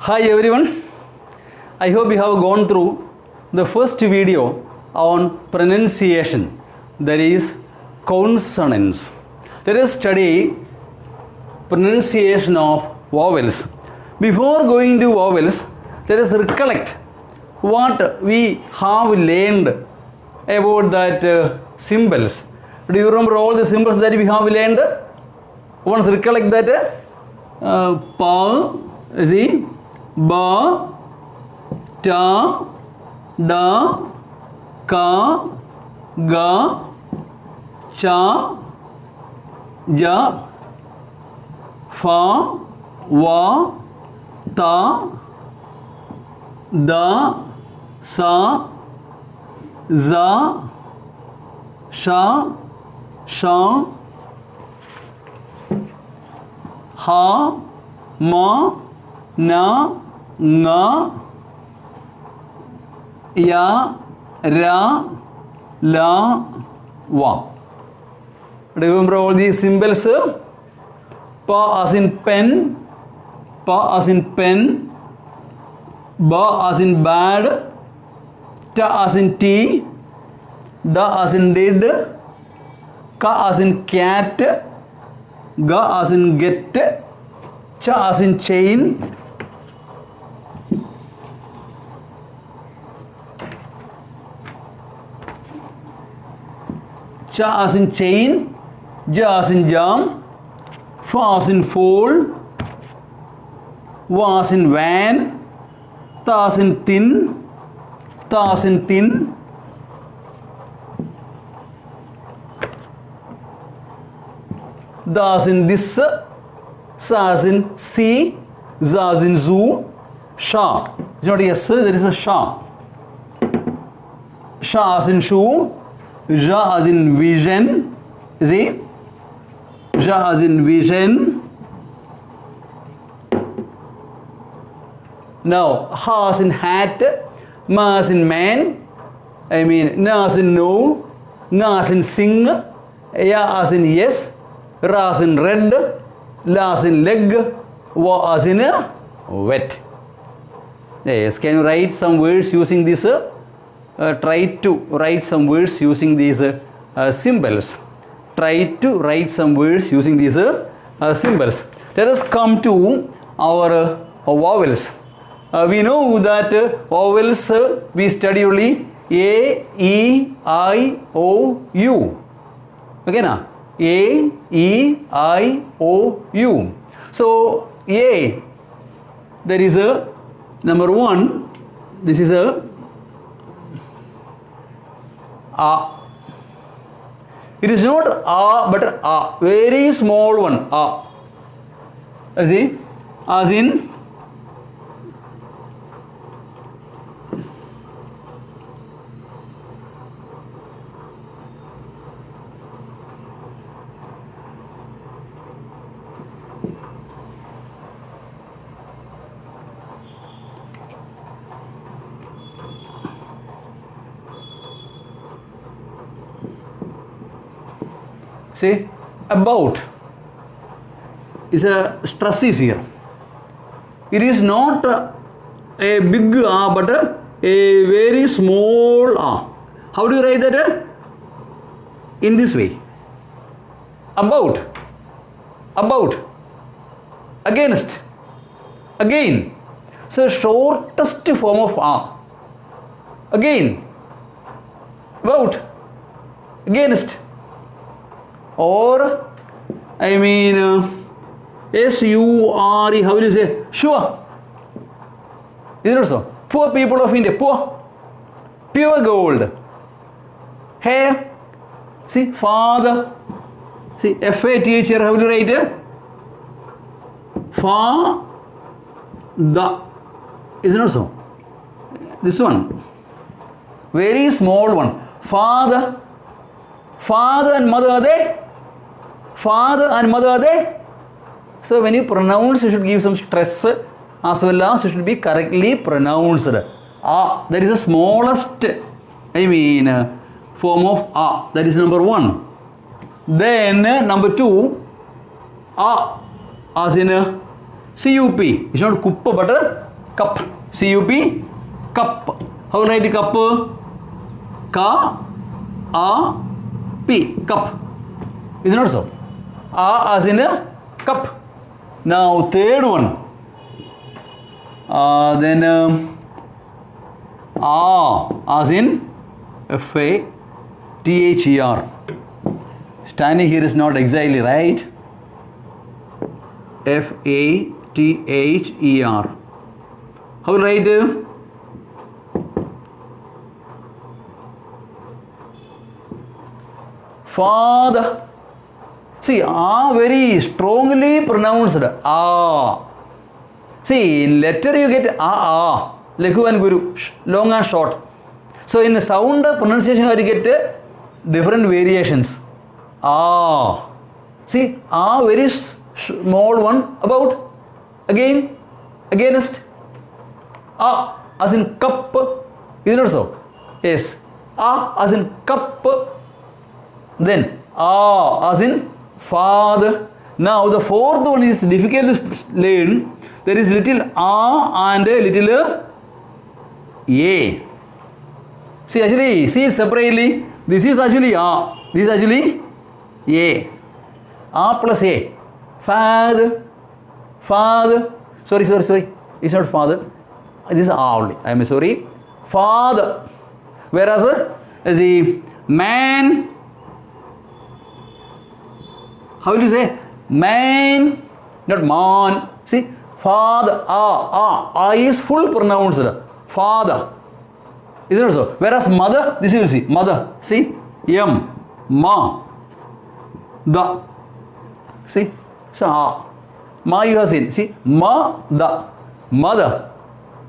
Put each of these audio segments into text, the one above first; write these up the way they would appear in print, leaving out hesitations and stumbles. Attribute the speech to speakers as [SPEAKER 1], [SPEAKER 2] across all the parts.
[SPEAKER 1] Hi everyone, I hope you have gone through the first video on pronunciation, that is consonants. Let us study pronunciation of vowels. Before going to vowels, let us recollect what we have learned about that symbols. Do you remember all the symbols that we have learned? Once recollect that pa, zi, ba, ta, da, ka, ga, cha, ja, fa, wa, ta, da, sa, za, sha, sha, ha, ma, na, nga, ya, ra, la, wa. Remember all these symbols? Pa as in pen, pa as in pen, ba as in bad, ta as in tea, da as in did, ka as in cat, ga as in get, cha as in chain, cha as in chain, ja as in jam, fa as in fold, wa as in van, ta as in thin, ta as in thin, da as in this, sa as in see, za as in zoo, sha. It's not a s, there is a sha. Sha as in shoe, ja as in vision, see? Ja as in vision. Now, ha as in hat, ma as in man, na as in no, nga as in sing, ya as in yes, ra as in red, la as in leg, wa as in wet. Yes, can you write some words using this? Try to write some words using these symbols. Try to write some words using these symbols. Let us come to our vowels. We know that vowels we study only A, E, I, O, U. Okay, na? A, E, I, O, U. So, A, there is a number one, this is a It is not A but A, very small one, A. See, as in see, about is a stress is here. It is not a big A but a very small A. How do you write that? In this way. About, against, again. So shortest form of A. Again, about, against. Or S-U-R-E, how will you say? Sure. Is it so? Poor people of India, poor. Pure gold. Hair. See, father. See, F-A-T-H here, how will you write it? Fa, da. Is it not so? This one. Very small one. Father. Father and mother are there? Father and mother are there? So when you pronounce, you should give some stress as well as it should be correctly pronounced. That is the smallest, form of A. That is number one. Then number two, A as in CUP. It's not Kuppa but Cup. C-U-P. Cup. How will I write cup? K-A-P. Cup. Is it not so? A as in a cup. Now third one. Then A as in F-A-T-H-E-R. Standing here is not exactly right. F-A-T-H-E-R. How will I write? Father. See, A very strongly pronounced. A. See, in letter you get A. Lekhu and Guru. Long and short. So, in the sound pronunciation you get different variations. A. See, A very small one. About. Again. Against. A as in cup. Is it not so? Yes. A as in cup. Then A as in father. Now the fourth one is difficult to learn. There is little A and a little A. See, actually, see it separately. This is actually A. This is actually A. A plus A. Father. Father. Sorry. It's not father. This is A only. I am sorry. Father. Whereas the man. How will you say? Man, not man. See, father, A is full pronounced. Father. Is it also? Whereas mother, this you will see. Mother. See, M, ma, the. See, so A. Ma you have seen. See, ma, the. Mother.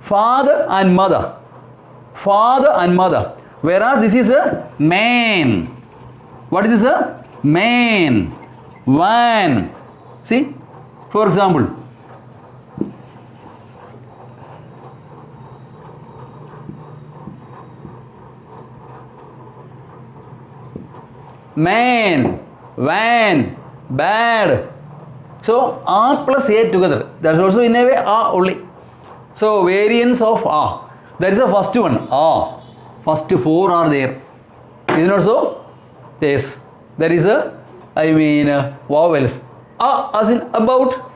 [SPEAKER 1] Father and mother. Father and mother. Whereas this is a man. What is this? A man. Van. See, for example, man, van, bad. So A plus A together. That's also in a way A only. So variants of A. That is the first one. A. First four are there. Is it not so? Yes. That is a vowels. A as in about.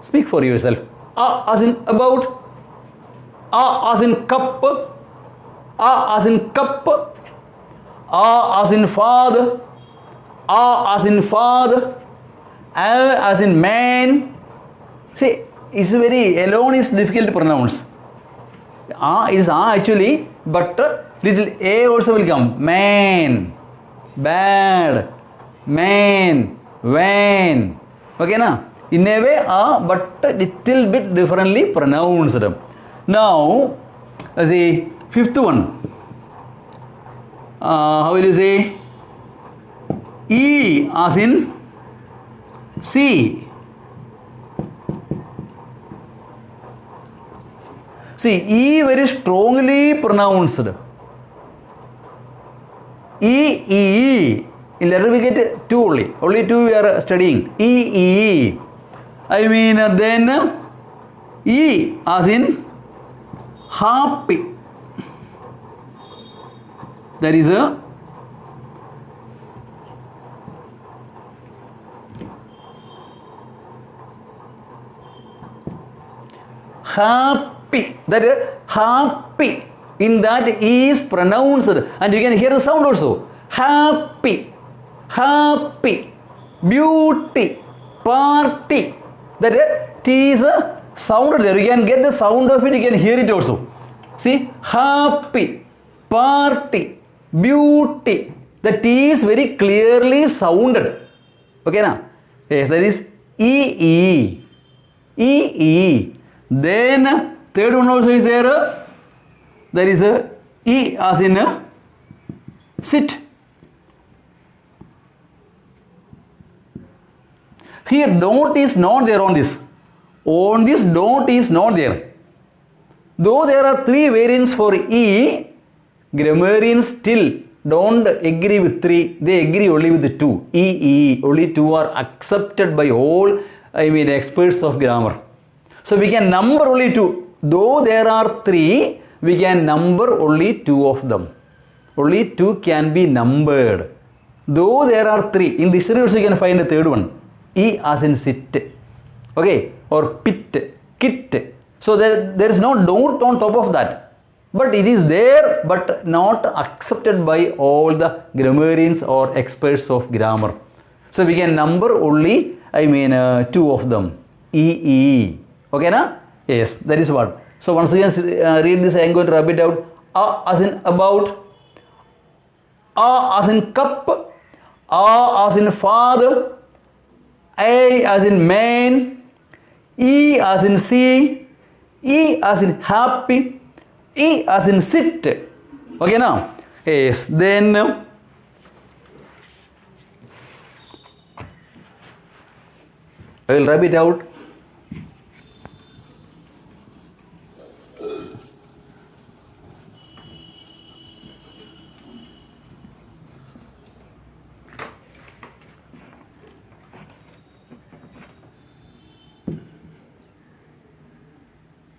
[SPEAKER 1] Speak for yourself. A as in about. A as in cup. A as in cup. A as in father. A as in father. A as in man. See, it's very alone is difficult to pronounce. A is A actually, but little A also will come. Man, bad, man, van. Okay, na? In a way A, but little bit differently pronounced. Now, the fifth one. How will you say? E as in C. See, E very strongly pronounced. E. In letter we get two only. Only two we are studying. E. Then E as in happy. That is a happy. That is happy. In that E is pronounced, and you can hear the sound also. Happy, happy, beauty, party. That T is a sound there. You can get the sound of it. You can hear it also. See, happy, party, beauty. The T is very clearly sounded. Okay, na? Yes, that is E. Then third one also is there. There is a E as in a sit. Here dot is not there on this. On this dot is not there. Though there are three variants for E, grammarians still don't agree with three. They agree only with two. E. Only two are accepted by all experts of grammar. So we can number only two. though there are three, we can number only two of them. Only two can be numbered. Though there are three, in dictionary also you can find the third one. E as in sit. Okay, or pit, kit. So there is no note on top of that. But it is there, but not accepted by all the grammarians or experts of grammar. So we can number only, two of them. E. Okay, na? Yes, that is what. So once again, read this. I am going to rub it out. A as in about. A as in cup. A as in father. A as in man. E as in see. E as in happy. E as in sit. Okay, now? Yes, then I will rub it out.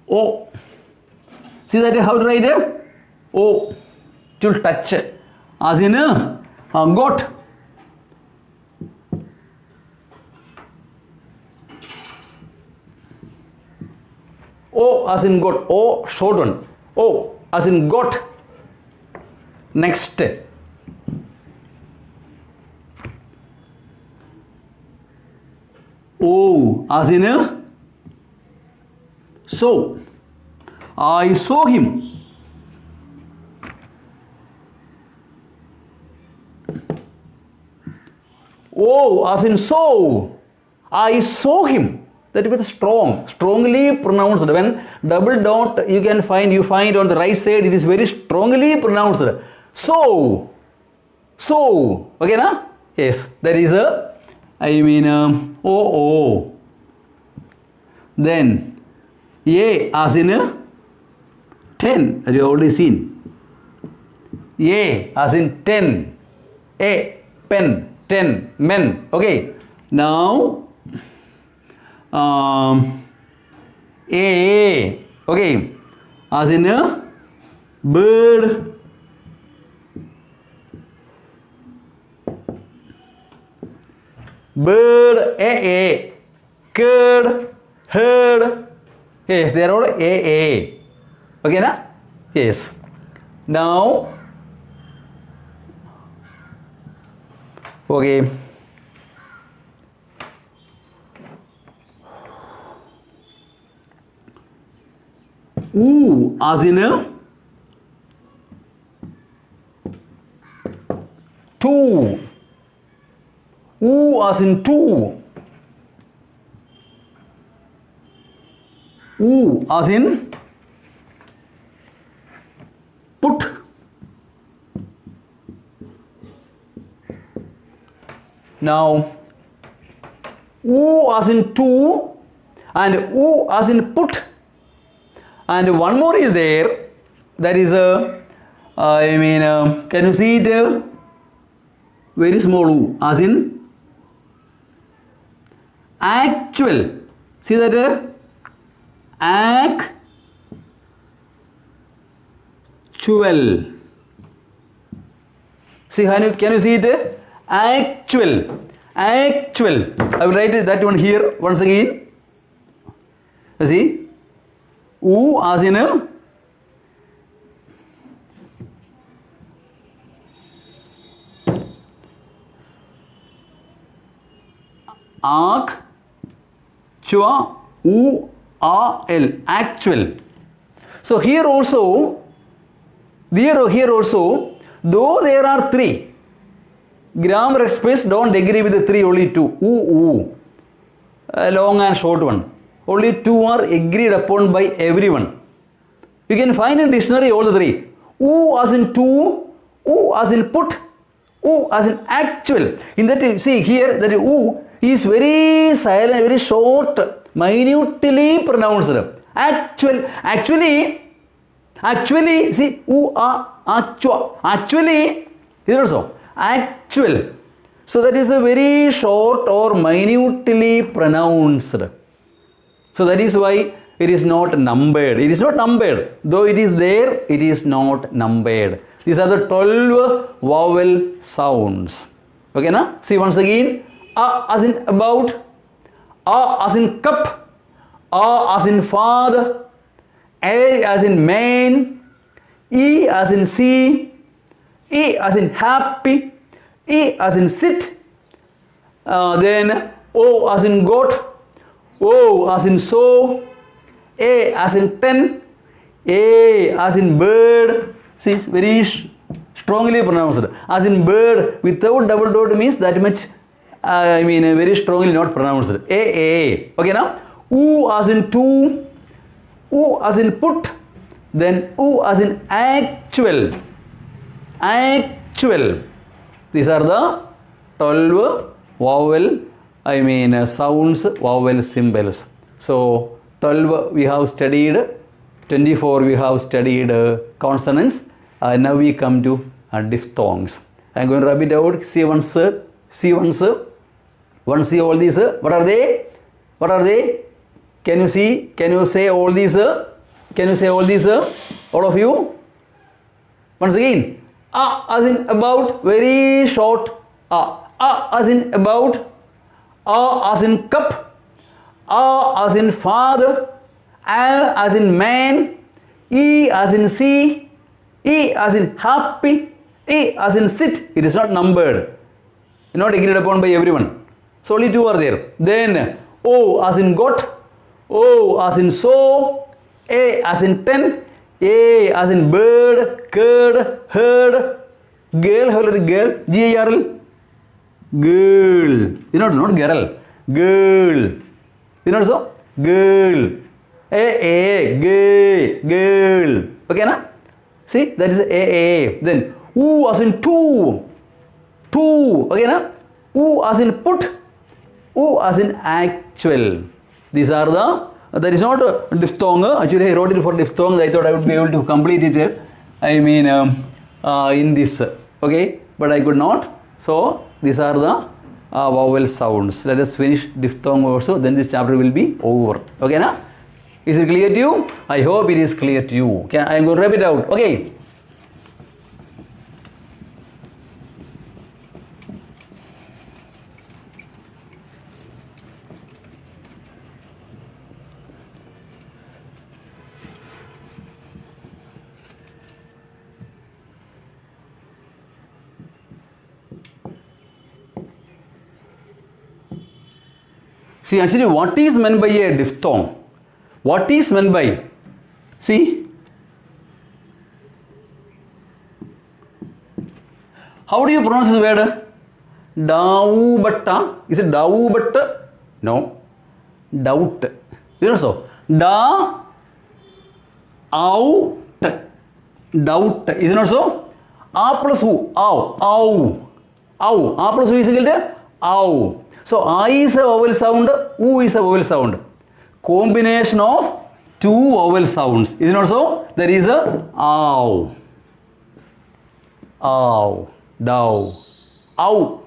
[SPEAKER 1] O. See that how to write it? O. To touch. As in got. O as in got. O short one. O as in got. Next. O as in so. I saw him. Oh, as in so. I saw him. That is strong. Strongly pronounced. When double dot you find on the right side, it is very strongly pronounced. So. Okay, na? Yes, that is O. Then, A as in 10, as you have already seen. A as in 10. A, pen, 10, men. Okay. Now, A. Okay. As in bird. Bird, A. Curd, herd. Yes, they are all A. Okay, na? Yes. Now, okay. Oo as in two. Oo as in two. Oo as in put. Now, oo as in two and oo as in put, and one more is there, that is can you see it? Very small oo as in actual. See that? Actual. See, can you see it? Actual. I will write that one here once again. You see? Oo as in actual. So here also, though there are three, grammar experts don't agree with the three, only two. Long and short one. Only two are agreed upon by everyone. You can find in dictionary all the three. Oo as in two, oo as in put, oo as in actual. In that, see here, that oo is very silent, very short, minutely pronounced. Actually, see, actually, here also, actual. So that is a very short or minutely pronounced. So that is why it is not numbered. It is not numbered. Though it is there, it is not numbered. These are the 12 vowel sounds. Okay, na? See once again. A as in about, A as in cup, A as in father, A as in man, E as in see, E as in happy, E as in sit, then O as in goat, O as in so, A as in ten, A as in bird. See, very strongly pronounced. As in bird, without double dot means that much, very strongly not pronounced. A. Okay, now? U as in two, U as in put, then U as in actual. Actual. These are the 12 vowel, sounds, vowel symbols. So, 12 we have studied, 24 we have studied consonants. Now we come to diphthongs. I am going to rub it out. See once. See all these. What are they? What are they? Can you see? Can you say all these? Can you say all these? All of you? Once again. A as in about, very short. A as in about. A as in cup. A as in father. A as in man. E as in see. E as in happy. E as in sit. It is not numbered. Not agreed upon by everyone. So only two are there. Then O as in got. O as in so. A as in ten. A as in bird, curd, herd, girl, how is girl? G-A-R-L. Girl. Not girl. Girl. So? Girl. A, gay, girl. Okay, na? See, that is A. Then U as in two. Two. Okay, na? U as in put. U as in actual. These are the, that is not a diphthong. Actually, I wrote it for diphthong. I thought I would be able to complete it. In this. Okay, but I could not. So, these are the vowel sounds. Let us finish diphthong also. Then this chapter will be over. Okay, na? Is it clear to you? I hope it is clear to you. Okay, I am going to rub it out. Okay. See, actually, what is meant by a diphthong? What is meant by? See? How do you pronounce this word? Daubatta. Is it daubatta? No. Doubt. Is it so? Da. Out. Doubt. Is it not so? A plus U. Ow. Ow. Ow. A plus U is equal to ow. So, I is a vowel sound, U is a vowel sound. Combination of two vowel sounds. Is it not so? There is a ow. Ow. Dow. Ow.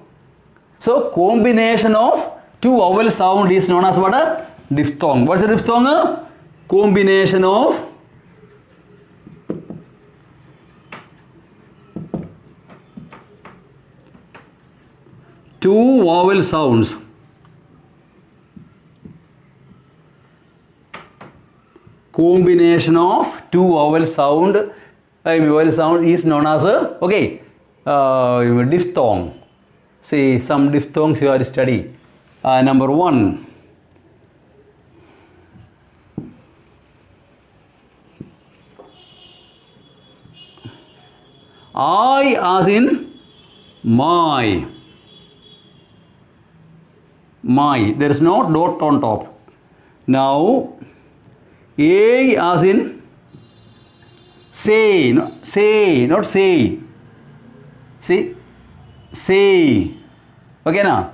[SPEAKER 1] So, combination of two vowel sound is known as what? A diphthong. What is a diphthong? Combination of two vowel sounds. Combination of two vowel sound. Vowel sound is known as diphthong. See, some diphthongs you are study. Number 1. I as in my. My. There is no dot on top. Now, A as in say. No, say, not say. See? Say. Okay, now.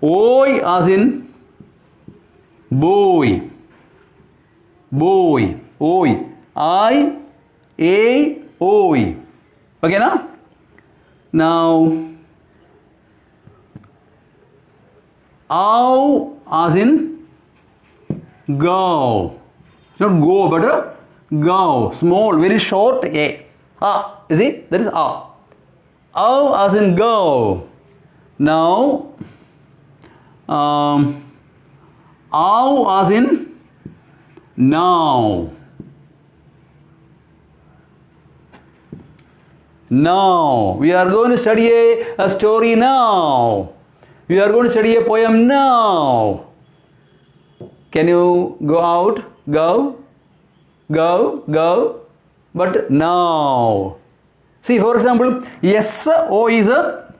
[SPEAKER 1] O as in boy. Boy. Oi. I, A, oi. Okay, now? Now, ow as in Go. It's not go, but go. Small, very short A. You see? That is A. Ow as in go. Now, ow as in now. Now. We are going to study a story now. We are going to study a poem now. Can you go out? Go. Go. Go. But now. See, for example, S-O is a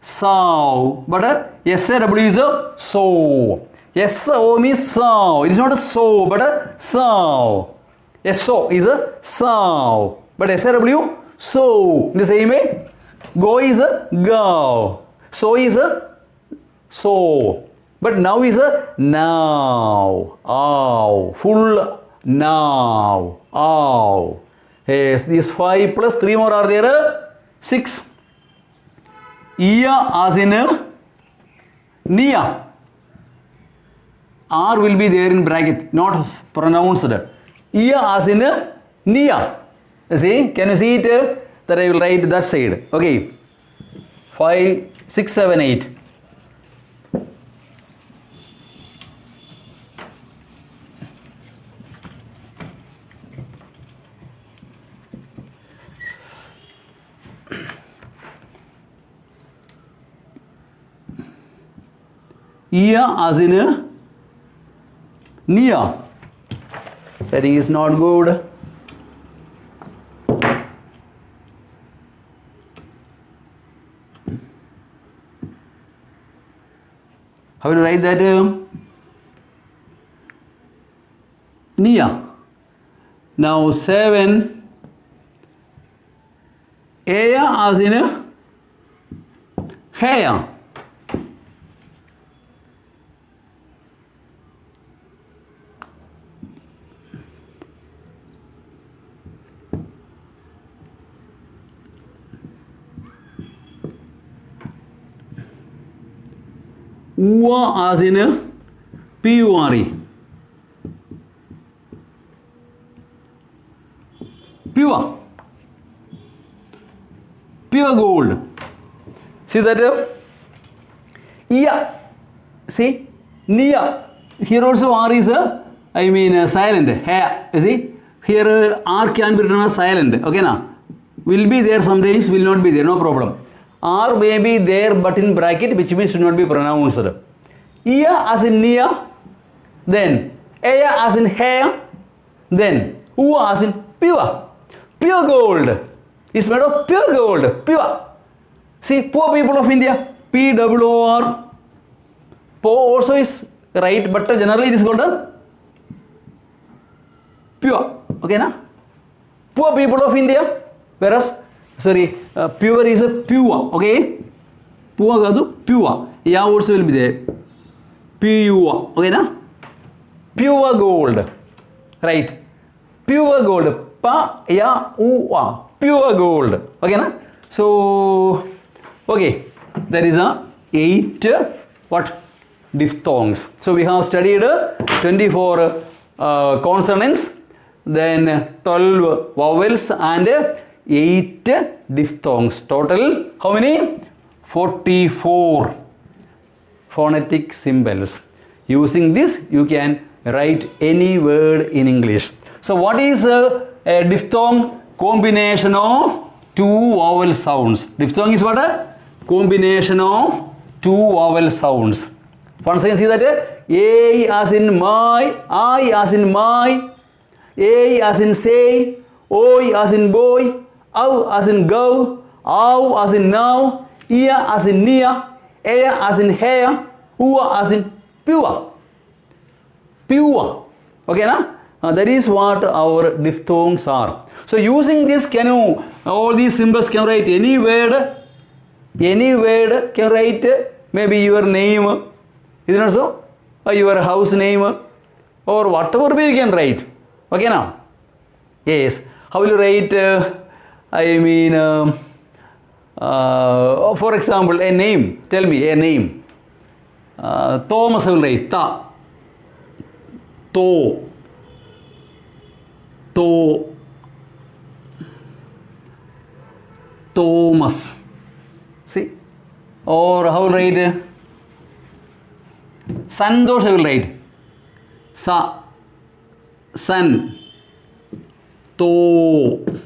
[SPEAKER 1] sow, but S-A-W is a sow. S-O means sow. It is not a sow, but a sow. S-O is a sow, but S-A-W, sow. In the same way, go is a go. So is a so. But now is a now. Ow. Full now. Ow. Yes, these 5 plus 3 more are there. 6. Iya as in Nia. R will be there in bracket, not pronounced. Iya as in Nia. See, can you see it? That I will write that side. Okay. 5, 6, 7, 8. Ia as in Nia. That is not good. How will you write that? Nia. Now 7. Aya as in Haya. Ua as in P-U-R-E. Pure. Pure gold. See that? Ia. See? Nia. Here also R is silent. Hair. You see? Here R can be written as silent. Okay now? Will be there sometimes, will not be there. No problem. R may be there but in bracket, which means should not be pronounced. Ia as in Nia, then Aya as in hair, then Ua as in pure. Pure gold is made of pure gold. Pure. See, poor people of India, P-O-O-R. Poor also is right, but generally it is called pure. Okay, na? Poor people of India, whereas pure is a pure, okay? Pure kadu pure. Ya also will be there. Pure, okay na? Pure gold, right? Pure gold. Pa ya u pure gold, okay na? So, okay, there is a 8 what diphthongs. So we have studied 24 consonants, then 12 vowels and 8 diphthongs. Total how many? 44 phonetic symbols. Using this you can write any word in English. So what is a diphthong? Combination of 2 vowel sounds. Diphthong is what? A combination of 2 vowel sounds. Once again see that A as in my, I as in my, A as in say, O as in boy, Au as in go, Au as in now, Ia as in Nia, Aya as in hair, Ua as in pure. Pure. Okay, na? That is what our diphthongs are. So using this, can you, all these symbols can write any word can write maybe your name, is it not so? Or your house name, or whatever way you can write. Okay, now? Yes. How will you write, for example, a name. Tell me a name. Thomas I will write Ta. To. To. Thomas. See? Or how will write? Santosh I will write. Sa. San. To.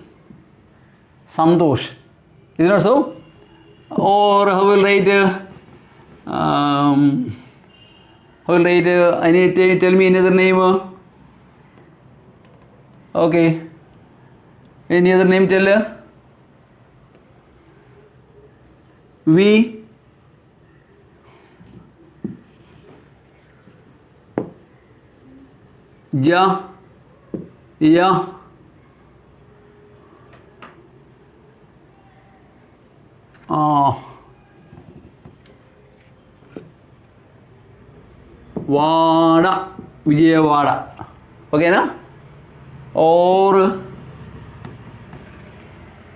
[SPEAKER 1] Santosh. Is it not so? Or how will write? How will write? Tell me another name. Okay. Any other name tell? We. Ja. Ja. Vada. Vijayawada. Okay, na? Or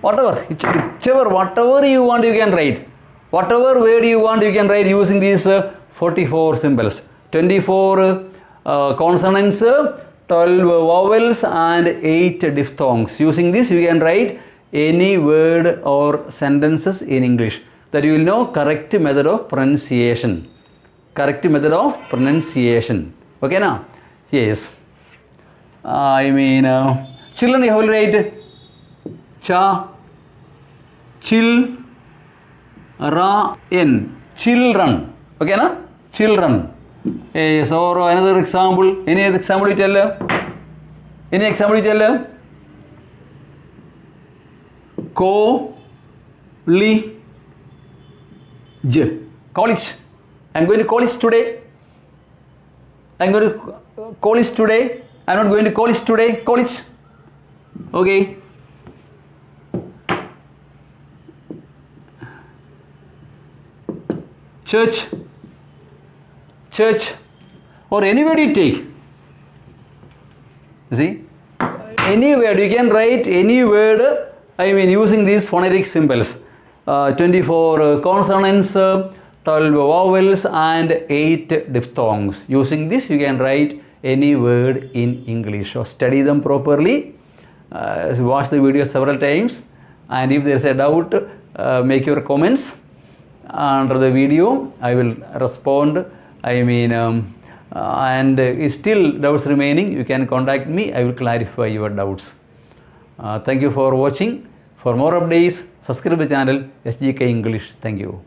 [SPEAKER 1] whatever, whichever, whatever you want, you can write. Whatever word you want, you can write using these 44 symbols. 24 consonants, 12 vowels, and 8 diphthongs. Using this, you can write any word or sentences in English. That you will know correct method of pronunciation. Correct method of pronunciation. Okay, now? Yes. Children, you will write cha, chil, ra, n. Children. Okay, na? Children. Yes, or another example. Any other example you tell? Any example you tell? College. College. I'm going to college today. I'm going to college today. I'm not going to college today. College. Okay. Church. Church. Or any word you take. You see? Any word. You can write any word, using these phonetic symbols. 24 consonants, 12 vowels, and 8 diphthongs. Using this, you can write any word in English. So study them properly. Watch the video several times. And if there is a doubt, make your comments under the video. I will respond. And if still doubts remaining, you can contact me. I will clarify your doubts. Thank you for watching. For more updates, subscribe the channel SGK English. Thank you.